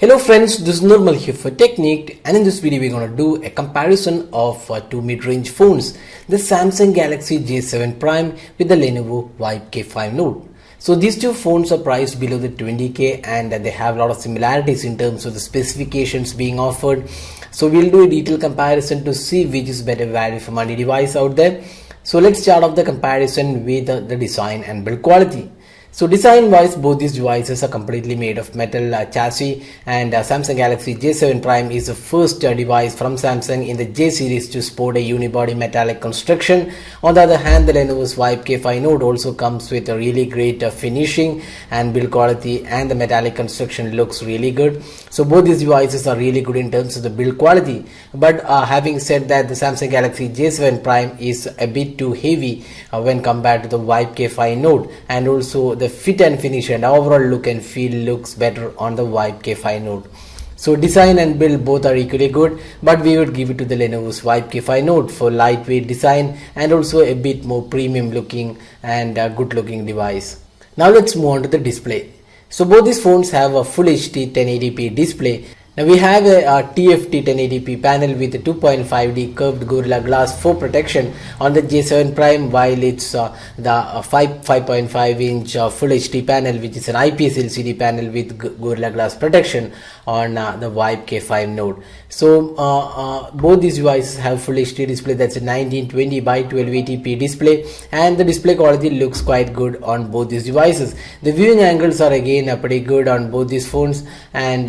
Hello friends, this is Normal here for Technique, and in this video we're going to do a comparison of two mid-range phones, the Samsung Galaxy J7 Prime with the Lenovo Vibe K5 Note. So these two phones are priced below the 20k and they have a lot of similarities in terms of the specifications being offered. So we'll do a detailed comparison to see which is better value for money device out there. So let's start off the comparison with the design and build quality. So design wise, both these devices are completely made of metal chassis, and Samsung Galaxy J7 Prime is the first device from Samsung in the J series to sport a unibody metallic construction. On the other hand, the Lenovo's Vibe K5 Note also comes with a really great finishing and build quality, and the metallic construction looks really good. So both these devices are really good in terms of the build quality. But having said that, the Samsung Galaxy J7 Prime is a bit too heavy when compared to the Vibe K5 Note, and also the fit and finish and overall look and feel looks better on the Vibe K5 Note. So design and build both are equally good, but we would give it to the Lenovo's Vibe K5 Note for lightweight design and also a bit more premium looking and good looking device. Now let's move on to the display. So both these phones have a Full HD 1080p display. Now we have a TFT 1080p panel with a 2.5D curved Gorilla Glass 4 protection on the J7 Prime, while it's the 5.5 inch Full HD panel, which is an IPS LCD panel with Gorilla Glass protection on the Vibe K5 Note. So both these devices have Full HD display, that's a 1920 by 1280p display, and the display quality looks quite good on both these devices. The viewing angles are again pretty good on both these phones, and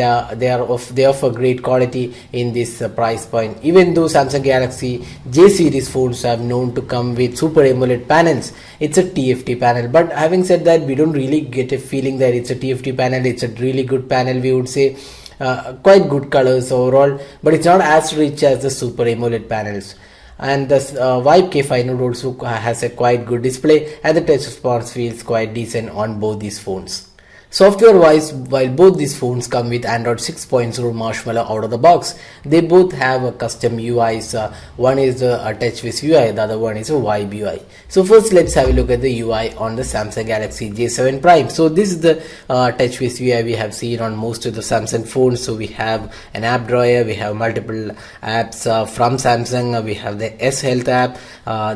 they offer great quality in this price point. Even though Samsung Galaxy J series phones have known to come with Super AMOLED panels, it's a TFT panel. But having said that, we don't really get a feeling that it's a TFT panel. It's a really good panel, we would say. Quite good colors overall, but it's not as rich as the Super AMOLED panels. And the Vibe K5 Note also has a quite good display, and the touch response feels quite decent on both these phones. Software wise, while both these phones come with Android 6.0 Marshmallow out of the box, they both have a custom UIs. One is a TouchWiz UI, the other one is a Vibe UI. So first let's have a look at the UI on the Samsung Galaxy J7 Prime. So this is the TouchWiz UI we have seen on most of the Samsung phones. So we have an app drawer, we have multiple apps from Samsung, we have the S Health app,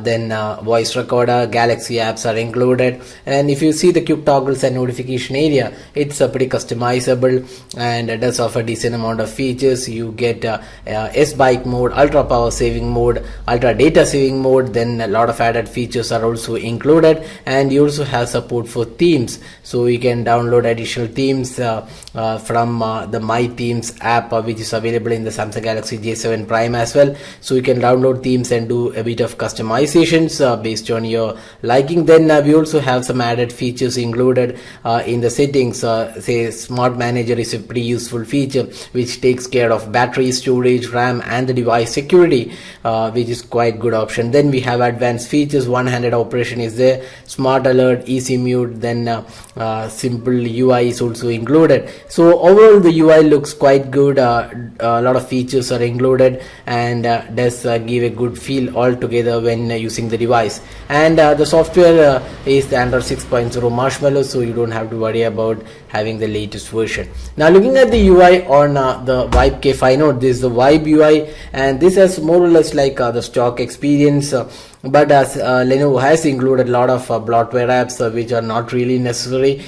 then voice recorder, Galaxy apps are included, and if you see the quick toggles and notification area, it's pretty customizable and it does offer decent amount of features. You get S bike mode, ultra power saving mode, ultra data saving mode, then a lot of added features are also included, and you also have support for themes, so you can download additional themes from the My Themes app, which is available in the Samsung Galaxy J7 Prime as well. So you can download themes and do a bit of customizations based on your liking. Then we also have some added features included in the settings. Say Smart Manager is a pretty useful feature which takes care of battery, storage, RAM and the device security, which is quite good option. Then we have advanced features, one-handed operation is there, Smart Alert, Easy Mute, then simple UI is also included. So overall the UI looks quite good, a lot of features are included, and does give a good feel altogether when using the device. And the software is the Android 6.0 Marshmallow, so you don't have to worry about having the latest version. Now looking at the UI on the Vibe K5 Note, this is the Vibe UI, and this has more or less like the stock experience, but as Lenovo has included a lot of bloatware apps which are not really necessary.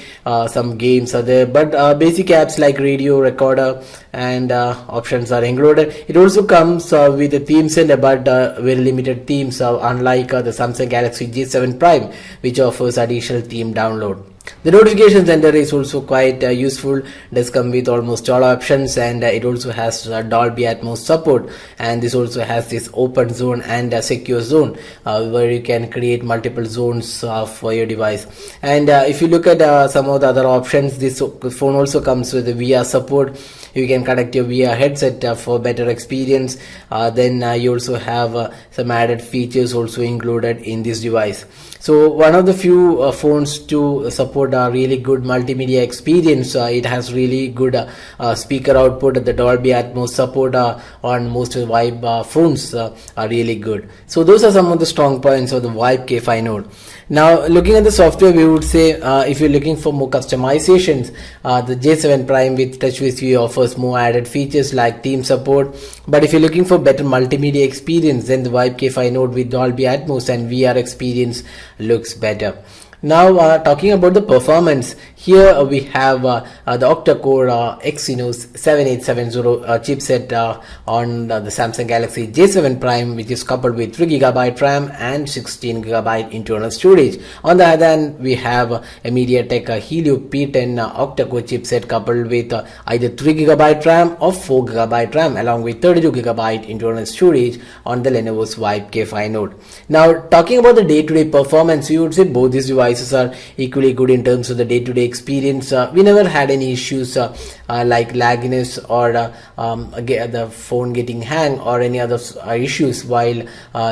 Some games are there, but basic apps like radio, recorder and options are included. It also comes with a theme center, but very limited themes, unlike the Samsung Galaxy J7 Prime, which offers additional theme download. The notification center is also quite useful. It does come with almost all options, and it also has Dolby Atmos support, and this also has this open zone and secure zone where you can create multiple zones for your device. And if you look at some of the other options, this phone also comes with a VR support. You can connect your VR headset for better experience. Then you also have some added features also included in this device. So one of the few phones to support a really good multimedia experience. It has really good speaker output. The Dolby Atmos support on most of the Vibe phones are really good. So those are some of the strong points of the Vibe K5 Note. Now, looking at the software, we would say if you're looking for more customizations, the J7 Prime with TouchWiz UI offers more added features like team support. But if you're looking for better multimedia experience, then the Vibe K5 Note with Dolby Atmos and VR experience looks better. Now, talking about the performance, here we have the octa-core Exynos 7870 chipset on the Samsung Galaxy J7 Prime, which is coupled with 3GB RAM and 16GB internal storage. On the other hand, we have a MediaTek Helio P10 octa-core chipset coupled with either 3GB RAM or 4GB RAM along with 32GB internal storage on the Lenovo's Vibe K5 Note. Now, talking about the day-to-day performance, you would say both these devices are equally good in terms of the day-to-day experience. We never had any issues like lagginess or the phone getting hang or any other issues while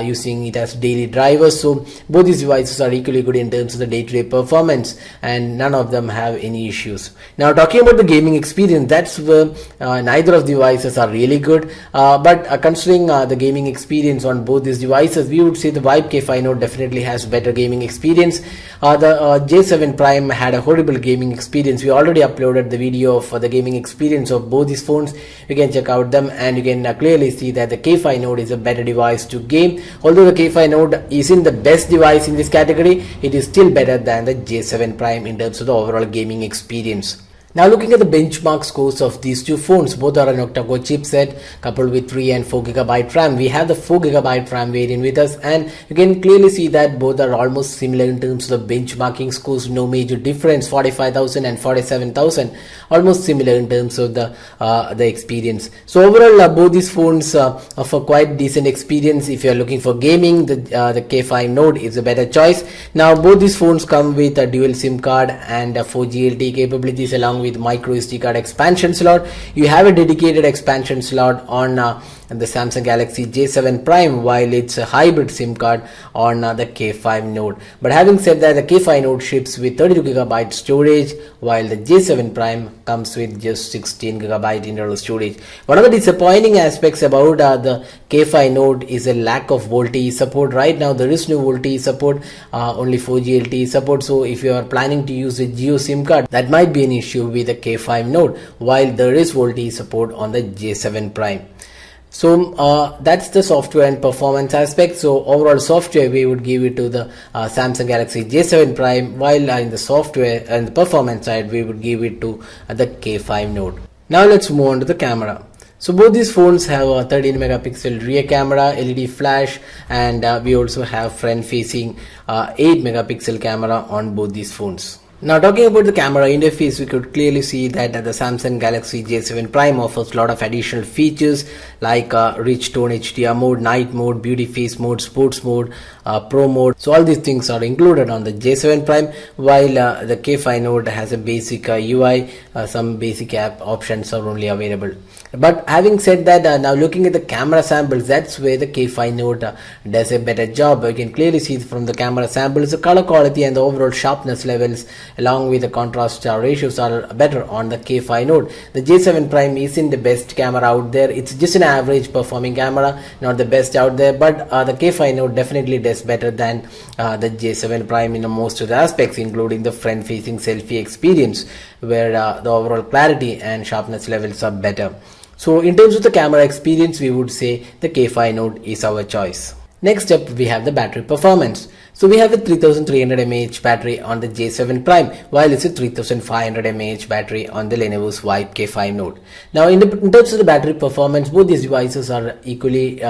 using it as daily drivers. So both these devices are equally good in terms of the day-to-day performance, and none of them have any issues. Now, talking about the gaming experience, that's where neither of the devices are really good, but considering the gaming experience on both these devices, we would say the Vibe K5 Note definitely has better gaming experience. The J7 Prime had a horrible gaming experience. We already uploaded the video of the gaming experience of both these phones. You can check out them and you can clearly see that the K5 Note is a better device to game. Although the K5 Note isn't the best device in this category, it is still better than the J7 Prime in terms of the overall gaming experience. Now, looking at the benchmark scores of these two phones, both are an octa-core chipset coupled with 3 and 4GB RAM. We have the 4GB RAM variant with us, and you can clearly see that both are almost similar in terms of the benchmarking scores. No major difference. 45,000 and 47,000, almost similar in terms of the experience. So overall, both these phones offer quite decent experience. If you are looking for gaming, the K5 Note is a better choice. Now, both these phones come with a dual SIM card and 4G LTE capabilities along with micro SD card expansion slot. You have a dedicated expansion slot on the Samsung Galaxy J7 Prime, while it's a hybrid SIM card on the K5 Note. But having said that, the K5 Note ships with 32GB storage, while the J7 Prime comes with just 16GB internal storage. One of the disappointing aspects about the K5 Note is a lack of VoLTE support. Right now, there is no VoLTE support, only 4G LTE support. So if you are planning to use a Jio SIM card, that might be an issue with the K5 Note, while there is VoLTE support on the J7 Prime. So that's the software and performance aspect. So overall software, we would give it to the Samsung Galaxy J7 Prime, while in the software and the performance side, we would give it to the K5 Note. Now let's move on to the camera. So both these phones have a 13 megapixel rear camera, LED flash, and we also have front facing 8 megapixel camera on both these phones. Now, talking about the camera interface, we could clearly see that the Samsung Galaxy J7 Prime offers a lot of additional features like rich tone HDR mode, night mode, beauty face mode, sports mode, pro mode. So all these things are included on the J7 Prime, while the K5 Note has a basic UI. Some basic app options are only available. But having said that, now looking at the camera samples, that's where the K5 Note does a better job. You can clearly see from the camera samples, the color quality and the overall sharpness levels along with the contrast ratios are better on the K5 Note. The J7 Prime isn't the best camera out there. It's just an average performing camera, not the best out there, but the K5 Note definitely does better than the J7 Prime in most of the aspects, including the front facing selfie experience, where the overall clarity and sharpness levels are better. So in terms of the camera experience, we would say the K5 Note is our choice. Next up, we have the battery performance. So we have a 3300 mAh battery on the J7 Prime, while it's a 3500 mAh battery on the Lenovo's Vibe K5 Note. Now in terms of the battery performance, both these devices are equally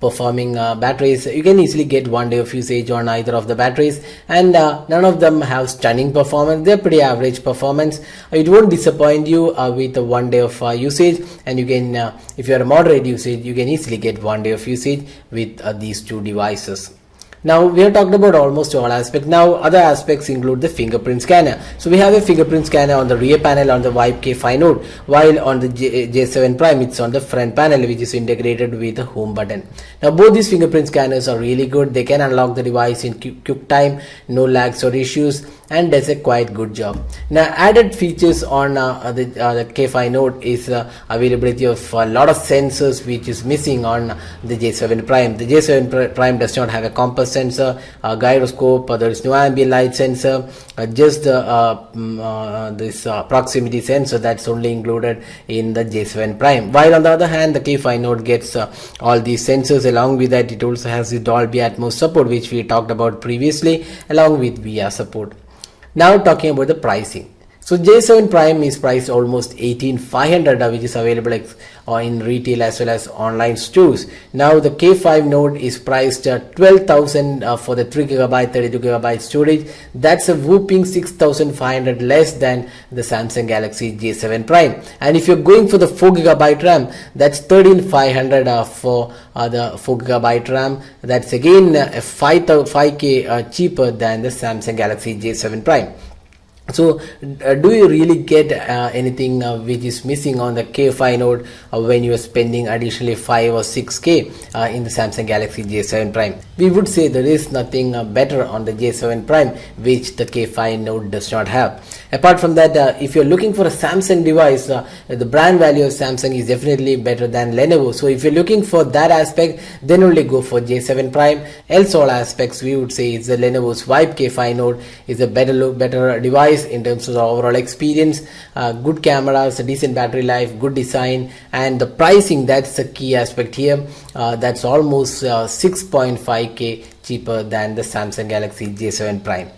performing batteries. You can easily get 1 day of usage on either of the batteries, and none of them have stunning performance. They're pretty average performance. It won't disappoint you with 1 day of usage, and you can if you are a moderate usage, you can easily get 1 day of usage with these two devices. Now we have talked about almost all aspects. Now other aspects include the fingerprint scanner. So we have a fingerprint scanner on the rear panel on the Vibe K5 Note, while on the J7 Prime it's on the front panel, which is integrated with the home button. Now both these fingerprint scanners are really good. They can unlock the device in quick time, no lags or issues, and does a quite good job. Now added features on the K5 Note is availability of a lot of sensors, which is missing on the J7 Prime. The J7 Prime does not have a compass sensor, gyroscope, there is no ambient light sensor, just this proximity sensor that's only included in the J7 Prime. While on the other hand, the K5 Note gets all these sensors. Along with that, it also has the Dolby Atmos support, which we talked about previously, along with VR support. Now talking about the pricing. So J7 Prime is priced almost 18,500, which is available in retail as well as online stores. Now the K5 Note is priced 12,000 for the 3GB 32GB storage. That's a whooping 6,500 less than the Samsung Galaxy J7 Prime. And if you're going for the 4GB RAM, that's 13,500 for the 4GB RAM. That's again 5K cheaper than the Samsung Galaxy J7 Prime. So do you really get anything which is missing on the K5 Note when you are spending additionally 5 or 6K in the Samsung Galaxy J7 Prime? We would say there is nothing better on the J7 Prime which the K5 Note does not have. Apart from that, if you're looking for a Samsung device, the brand value of Samsung is definitely better than Lenovo. So if you're looking for that aspect, then only go for J7 Prime. Else all aspects, we would say, is the Lenovo's Vibe K5 Note is a better device in terms of the overall experience, good cameras, a decent battery life, good design, and the pricing. That's the key aspect here. That's almost 6.5K cheaper than the Samsung Galaxy J7 Prime.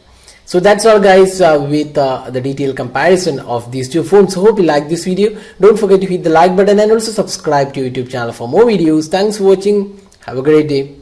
So that's all guys with the detailed comparison of these two phones. So hope you like this video. Don't forget to hit the like button and also subscribe to YouTube channel for more videos. Thanks for watching. Have a great day.